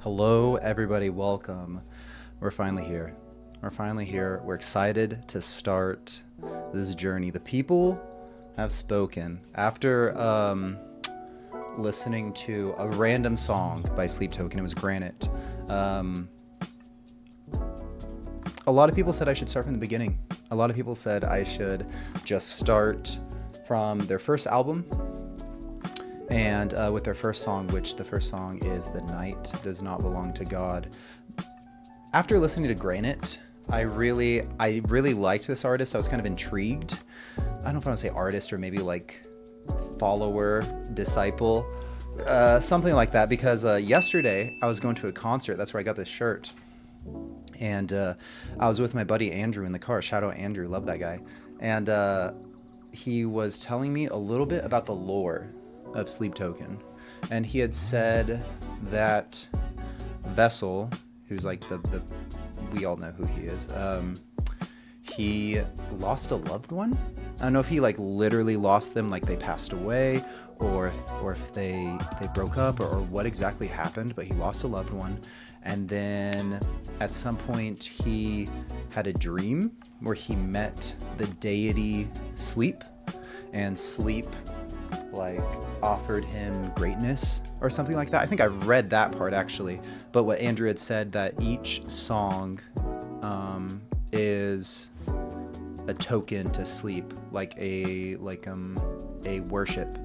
Hello, everybody. Welcome. We're finally here. We're excited to start this journey. The people have spoken. After listening to a random song by Sleep Token, it was Granite. A lot of people said I should start from the beginning. A lot of people said I should just start from their first album and with their first song, which the first song is The Night Does Not Belong to God. After listening to Granite, I really liked this artist. I was kind of intrigued. I don't know if I want to say artist or maybe like follower, disciple, something like that, because yesterday I was going to a concert. That's where I got this shirt. And I was with my buddy Andrew in the car. Shout out Andrew, love that guy. And he was telling me a little bit about the lore of Sleep Token. And he had said that Vessel, who's like the we all know who he is, he lost a loved one. I don't know if he like literally lost them, like they passed away, or if they broke up, or what exactly happened, but he lost a loved one. And then at some point he had a dream where he met the deity Sleep, and Sleep like offered him greatness or something like that. I think I read that part actually. But what Andrew had said, that each song is a token to Sleep, like a worship,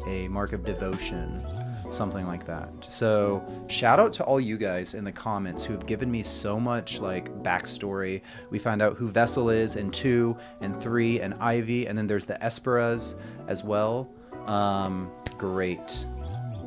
a mark of devotion, something like that. So shout out to all you guys in the comments who have given me so much like backstory. We found out who Vessel is in 2 and 3 and Ivy, and then there's the Esperas as well. Great.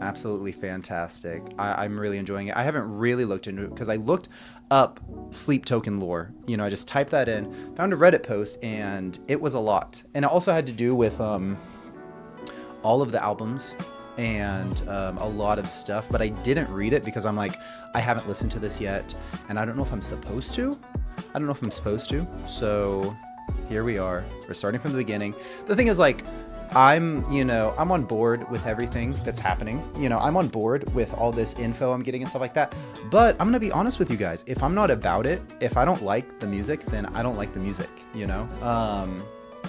Absolutely fantastic. I'm really enjoying it. I haven't really looked into it because I looked up Sleep Token lore. You know, I just typed that in, found a Reddit post, and it was a lot. And it also had to do with all of the albums and a lot of stuff, but I didn't read it because I'm like, I haven't listened to this yet, and I don't know if I'm supposed to. So here we are. We're starting from the beginning. The thing is, like, I'm on board with everything that's happening. I'm on board with all this info I'm getting and stuff like that. But I'm gonna be honest with you guys. If I'm not about it, if I don't like the music, then I don't like the music,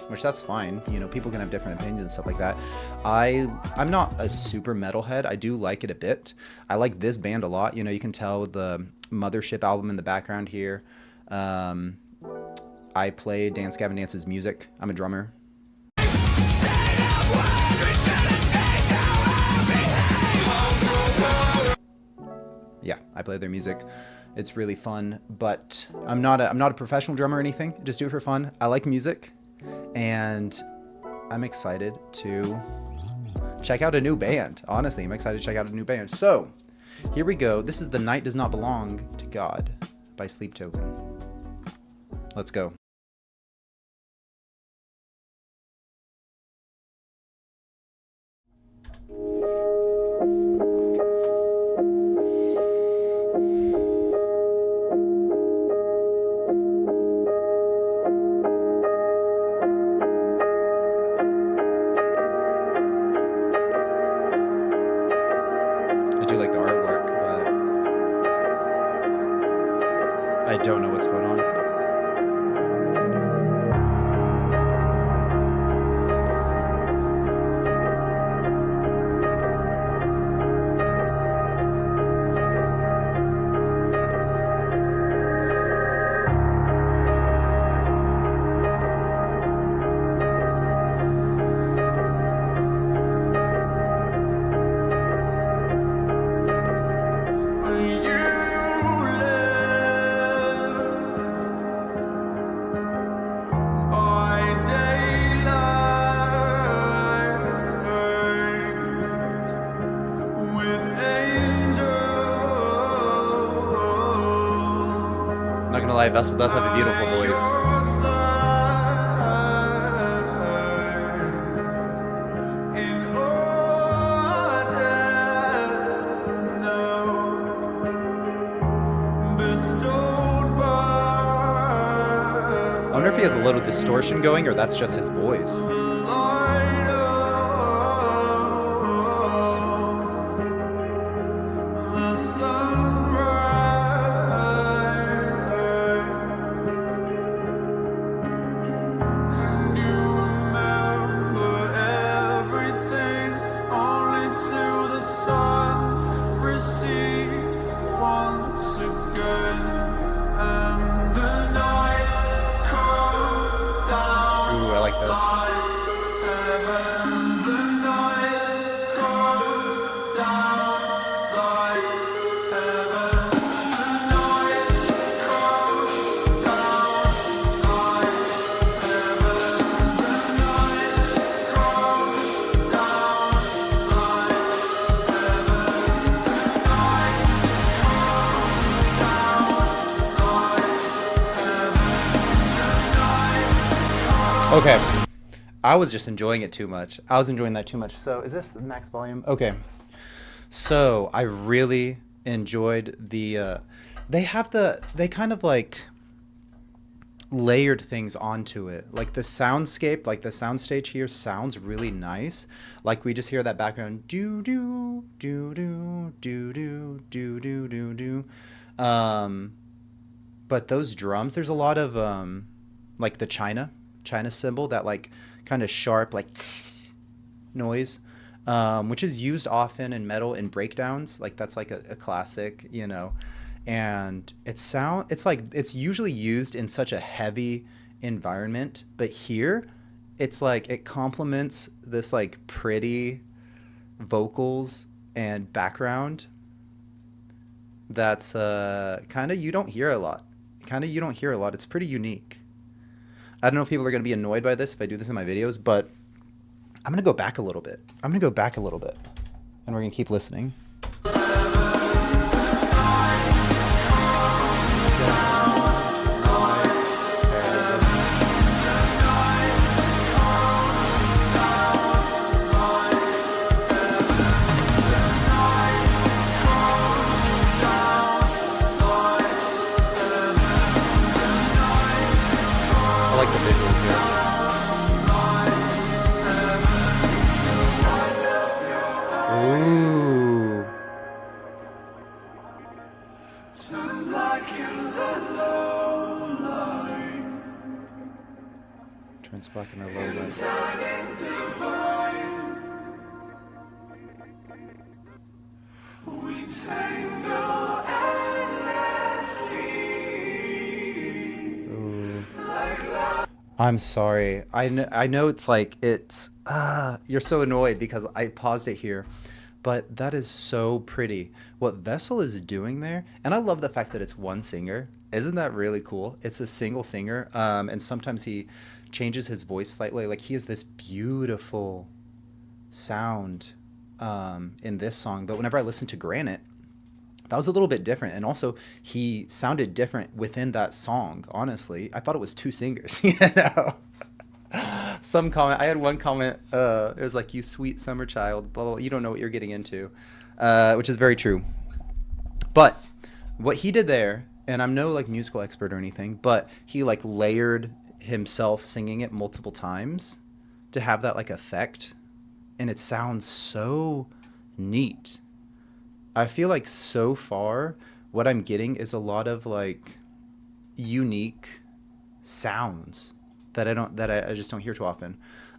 which that's fine. People can have different opinions and stuff like that. I'm not a super metalhead. I do like it a bit. I like this band a lot. You can tell the Mothership album in the background here. I play Dance Gavin Dance's music. I'm a drummer. Yeah, I play their music. It's really fun, but I'm not a professional drummer or anything. Just do it for fun. I like music, and I'm excited to check out a new band. Honestly, I'm excited to check out a new band. So, here we go. This is The Night Does Not Belong to God by Sleep Token. Let's go. I don't know what's going on. Not gonna lie, Vessel does have a beautiful voice. I wonder if he has a little distortion going, or that's just his voice. The sun Okay. I was just enjoying it too much. I was enjoying that too much. So is this the max volume? Okay. So I really enjoyed they have they kind of like layered things onto it. Like the soundscape, like the soundstage here sounds really nice. Like we just hear that background do do do do do do do do do do. But those drums, there's a lot of like the China cymbal, that like kind of sharp like tss noise, which is used often in metal in breakdowns. Like that's like a classic, you know. And it's like it's usually used in such a heavy environment, but here it's like it complements this like pretty vocals and background that's kind of you don't hear a lot. Kind of you don't hear a lot. It's pretty unique. I don't know if people are going to be annoyed by this if I do this in my videos, but I'm going to go back a little bit. I'm going to go back a little bit, and we're going to keep listening. I like the visuals here. Ooh. Turns black in the low light. Ooh. I'm sorry. I know it's like it's you're so annoyed because I paused it here, but that is so pretty. What Vessel is doing there, and I love the fact that it's one singer. Isn't that really cool? It's a single singer, and sometimes he changes his voice slightly. Like he has this beautiful sound in this song, but whenever I listen to Granite, that was a little bit different. And also, he sounded different within that song. Honestly, I thought it was two singers. You know, some comment. I had one comment. It was like, "You sweet summer child." Blah blah. You don't know what you're getting into, which is very true. But what he did there, and I'm no like musical expert or anything, but he like layered himself singing it multiple times to have that like effect, and it sounds so neat. I feel like so far what I'm getting is a lot of like unique sounds that I just don't hear too often.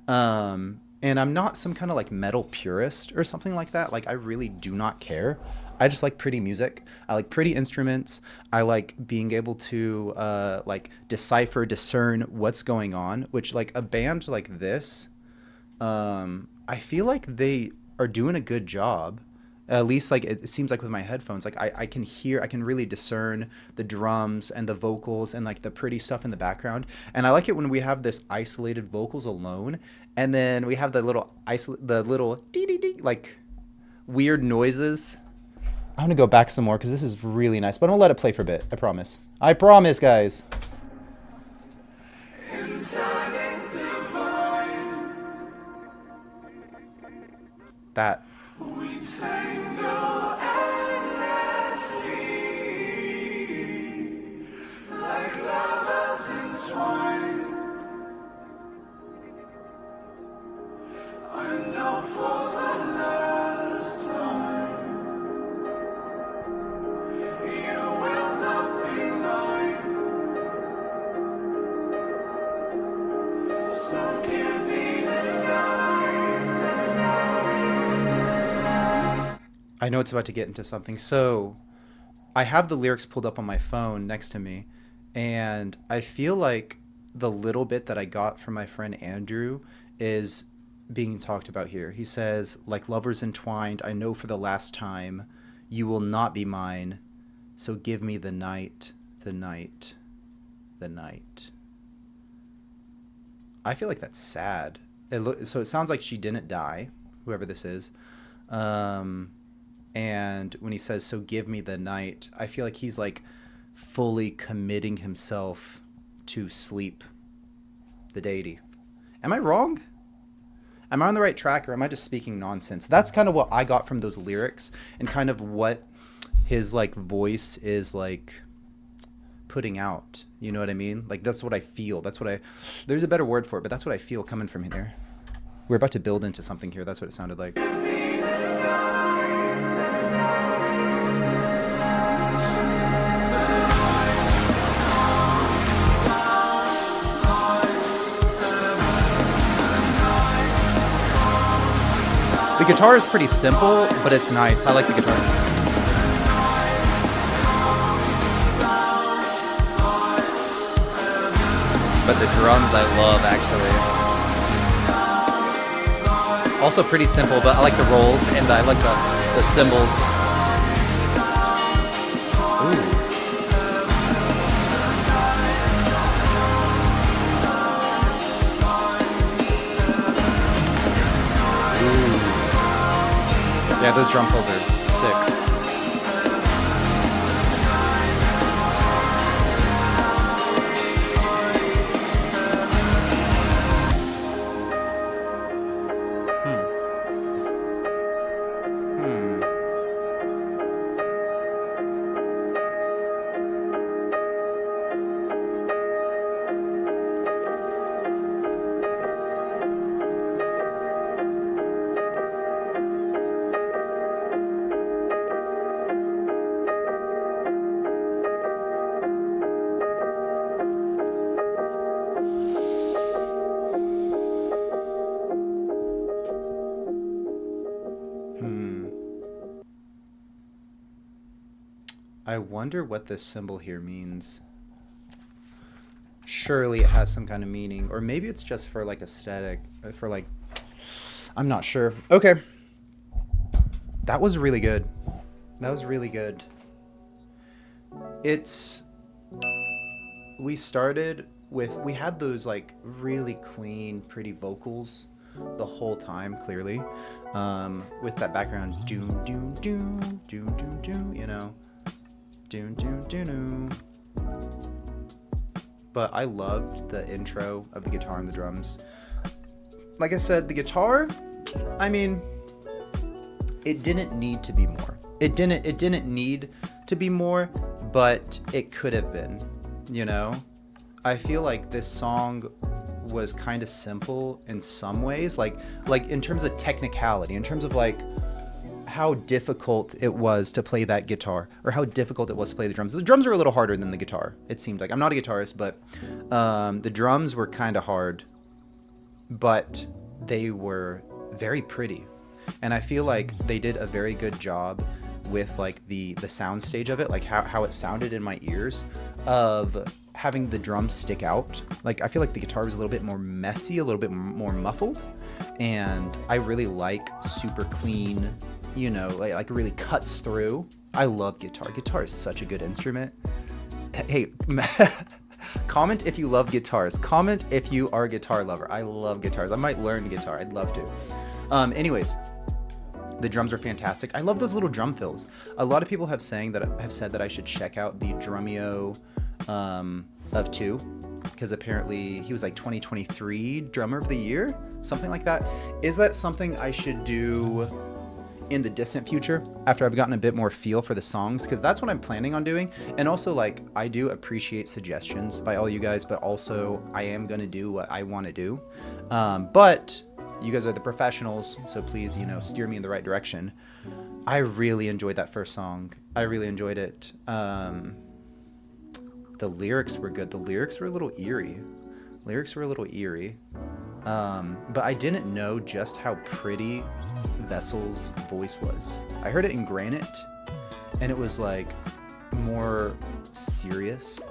And I'm not some kind of like metal purist or something like that. Like I really do not care. I just like pretty music. I like pretty instruments. I like being able to like discern what's going on, which like a band like this, I feel like they are doing a good job. At least like it seems like with my headphones, like I can really discern the drums and the vocals and like the pretty stuff in the background. And I like it when we have this isolated vocals alone, and then we have the little dee dee dee like weird noises. I'm gonna go back some more because this is really nice, but I'm gonna let it play for a bit. I promise. I promise, guys. That. I know it's about to get into something. So I have the lyrics pulled up on my phone next to me, and I feel like the little bit that I got from my friend Andrew is being talked about here. He says, like lovers entwined, I know for the last time you will not be mine. So give me the night, the night, the night. I feel like that's sad. So it sounds like she didn't die, whoever this is. And when he says, so give me the night, I feel like he's like fully committing himself to sleep, the deity. Am I wrong? Am I on the right track, or am I just speaking nonsense? That's kind of what I got from those lyrics, and kind of what his like voice is like putting out. You know what I mean? Like that's what I feel. There's a better word for it, but that's what I feel coming from here. We're about to build into something here. That's what it sounded like. The guitar is pretty simple, but it's nice. I like the guitar. But the drums I love, actually. Also pretty simple, but I like the rolls and I like the cymbals. Ooh. Yeah, those drum fills are sick. I wonder what this symbol here means. Surely it has some kind of meaning, or maybe it's just for like aesthetic, for like, I'm not sure. Okay. That was really good. That was really good. We started with, we had those like really clean, pretty vocals the whole time, clearly, with that background, doom, doom, doom, doom, doom, doom, you know. Doom, doom, doom, doom. But I loved the intro of the guitar and the drums. Like I said, the guitar, I mean, it didn't need to be more. It didn't need to be more, but it could have been, you know? I feel like this song was kind of simple in some ways, like in terms of technicality, in terms of like how difficult it was to play that guitar, or how difficult it was to play the drums. The drums were a little harder than the guitar, it seemed like. I'm not a guitarist, but the drums were kind of hard, but they were very pretty. And I feel like they did a very good job with like the sound stage of it, like how it sounded in my ears, of having the drums stick out. Like I feel like the guitar was a little bit more messy, a little bit more muffled, and I really like super clean, you know, like it really cuts through. I love guitar. Guitar is such a good instrument. Hey, comment if you love guitars. Comment if you are a guitar lover. I love guitars. I might learn guitar. I'd love to. Anyways, the drums are fantastic. I love those little drum fills. A lot of people have said that I should check out the Drumeo of 2, because apparently he was like 2023 Drummer of the Year, something like that. Is that something I should do in the distant future after I've gotten a bit more feel for the songs? Because that's what I'm planning on doing. And also, like, I do appreciate suggestions by all you guys, but also I am gonna do what I want to do. But you guys are the professionals, so please, you know, steer me in the right direction. I really enjoyed that first song. I really enjoyed it. The lyrics were good. The lyrics were a little eerie. But I didn't know just how pretty Vessel's voice was. I heard it in Granite, and it was like more serious,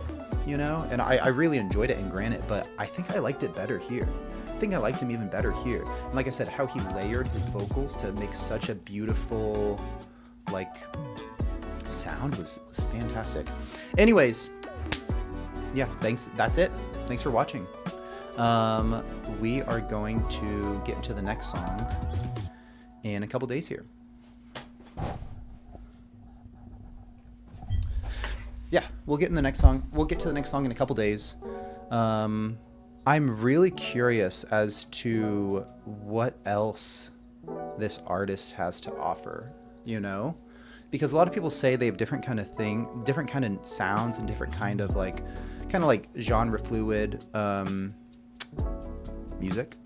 you know? And I really enjoyed it in Granite, but I think I liked it better here. I think I liked him even better here. And like I said, how he layered his vocals to make such a beautiful, like, sound was fantastic. Anyways, yeah, thanks. That's it. Thanks for watching. We are going to get into the next song in a couple days here. Yeah, we'll get in the next song. We'll get to the next song in a couple days. I'm really curious as to what else this artist has to offer, you know? Because a lot of people say they have different kind of different kind of sounds and different kind of like genre fluid music.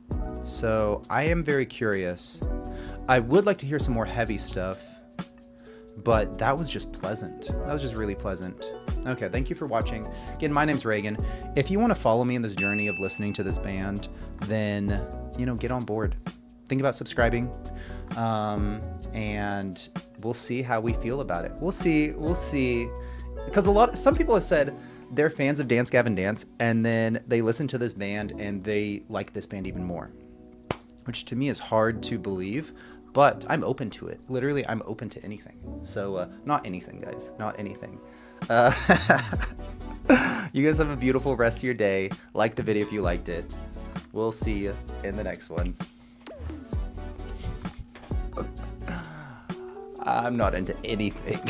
So I am very curious. I would like to hear some more heavy stuff, but that was just pleasant. That was just really pleasant. Okay, thank you for watching. Again, my name's Reagan. If you want to follow me in this journey of listening to this band, then, you know, get on board. Think about subscribing, and we'll see how we feel about it. We'll see. Because some people have said they're fans of Dance Gavin Dance, and then they listen to this band and they like this band even more, which to me is hard to believe, but I'm open to it. Literally, I'm open to anything. So, not anything, guys, not anything. You guys have a beautiful rest of your day. Like the video if you liked it. We'll see you in the next one. I'm not into anything.